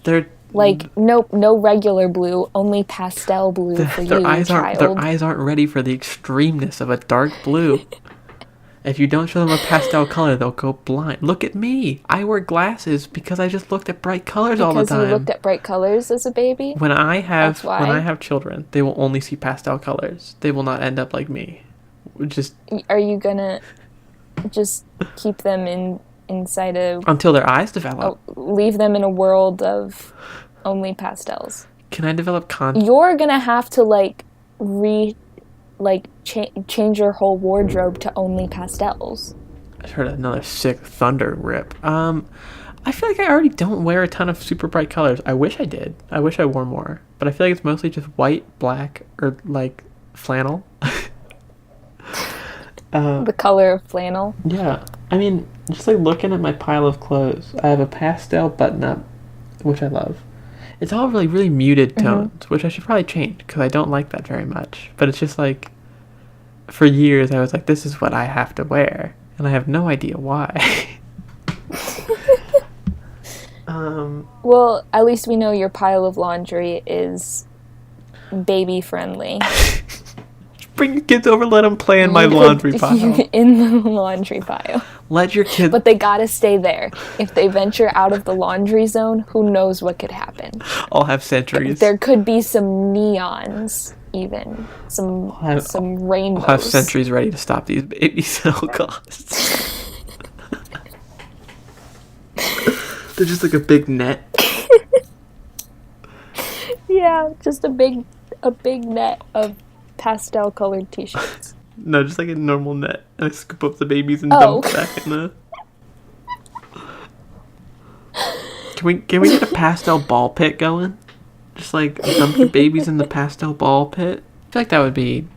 They're Like no regular blue, only pastel blue for you, child. Their eyes aren't ready for the extremeness of a dark blue. If you don't show them a pastel color, they'll go blind. Look at me. I wear glasses because I just looked at bright colors all the time. Because you looked at bright colors as a baby? When I That's why? have children, they will only see pastel colors. They will not end up like me. Just Are you gonna just keep them inside a... until their eyes develop. leave them in a world of only pastels? Can I develop content? You're gonna have to change your whole wardrobe to only pastels. I heard another sick thunder rip. I feel like I already don't wear a ton of super bright colors. I wish I did. I wish I wore more. But I feel like it's mostly just white, black, or like flannel. The color of flannel. Yeah. I mean, just like looking at my pile of clothes, I have a pastel button-up, which I love. It's all really, really muted tones, which I should probably change because I don't like that very much. But it's just like, for years I was like, this is what I have to wear. And I have no idea why. Well, at least we know your pile of laundry is baby friendly. Bring your kids over, let them play in my laundry pile. In the laundry pile. Let your kids... But they gotta stay there. If they venture out of the laundry zone, who knows what could happen. I'll have sentries. There could be some neons, even. Some rainbows. I'll have sentries ready to stop these babies at all costs. They're just like a big net. Yeah, just a big net of pastel colored t-shirts. No, just like a normal net. And I scoop up the babies and Oh. dump it back in the... Can we get a pastel ball pit going? Just like dump your babies in the pastel ball pit? I feel like that would be...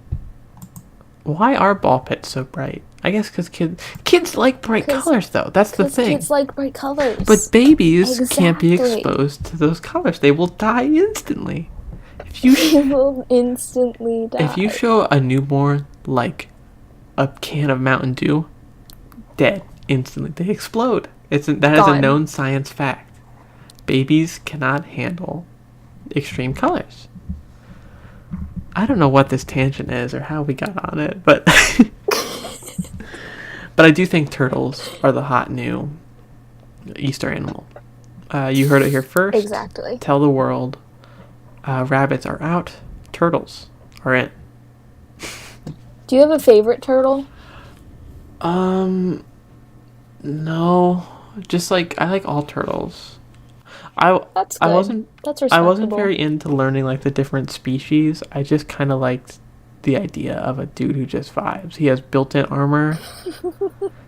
Why are ball pits so bright? I guess because kids like bright colors, though. That's the thing. Kids like bright colors. But babies can't be Exactly. exposed to those colors. They will die instantly. If you They will instantly die. If you show a newborn like a can of Mountain Dew, dead instantly. They explode. That is a Gone. known science fact. Babies cannot handle extreme colors. I don't know what this tangent is or how we got on it, but but I do think turtles are the hot new Easter animal. You heard it here first. Exactly. Tell the world. Rabbits are out. Turtles are in. Do you have a favorite turtle? No. Just like I like all turtles. That's good. That's respectable. I wasn't very into learning like the different species. I just kind of liked the idea of a dude who just vibes. He has built-in armor.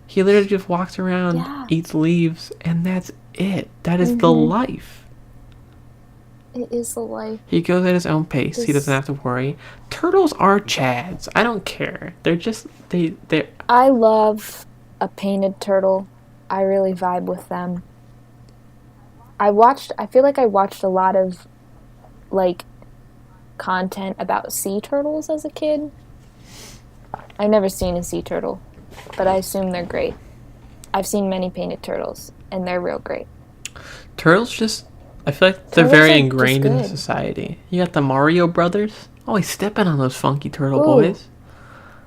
He literally just walks around, eats leaves, and that's it. That is the life. It is the life. He goes at his own pace. He doesn't have to worry. Turtles are chads. I don't care. They're just they. I love a painted turtle. I really vibe with them. I feel like I watched a lot of like content about sea turtles as a kid. I've never seen a sea turtle, but I assume they're great. I've seen many painted turtles, and they're real great. Turtles just, I feel like they're very ingrained in society. You got the Mario brothers, always stepping on those funky turtle boys.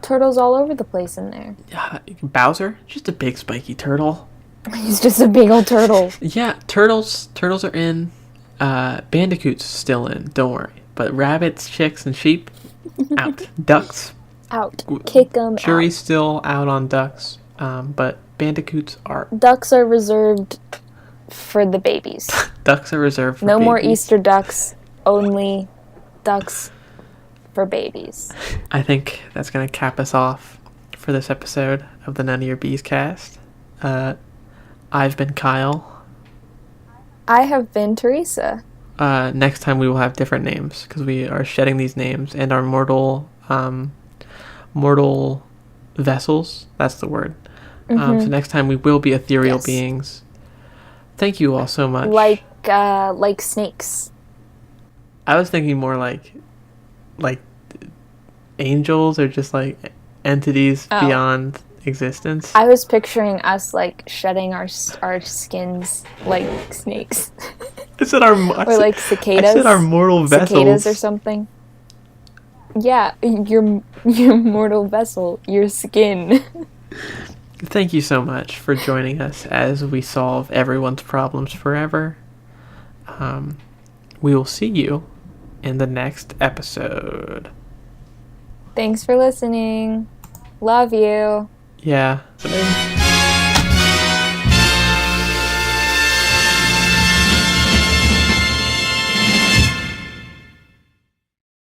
Turtles all over the place in there. Bowser, just a big spiky turtle. He's just a big old turtle. Yeah, turtles are in. Bandicoot's still in, don't worry. But rabbits, chicks, and sheep, out. Ducks, out. Kick them out. Jury's still out on ducks, but bandicoots are... Ducks are reserved for the babies. Ducks are reserved for no babies. more Easter ducks, only ducks for babies. I think that's going to cap us off for this episode of the None of Your Bees cast. I've been Kyle. I have been Teresa. Next time we will have different names because we are shedding these names and our mortal vessels. That's the word. So next time we will be ethereal beings. Thank you all so much. Like snakes. I was thinking more like angels or just like entities beyond existence. I was picturing us like shedding our skins like snakes. I said or like cicadas. I said our mortal vessels. Cicadas or something. Yeah, your mortal vessel, your skin. Thank you so much for joining us as we solve everyone's problems forever. We will see you in the next episode. Thanks for listening. Love you. Yeah.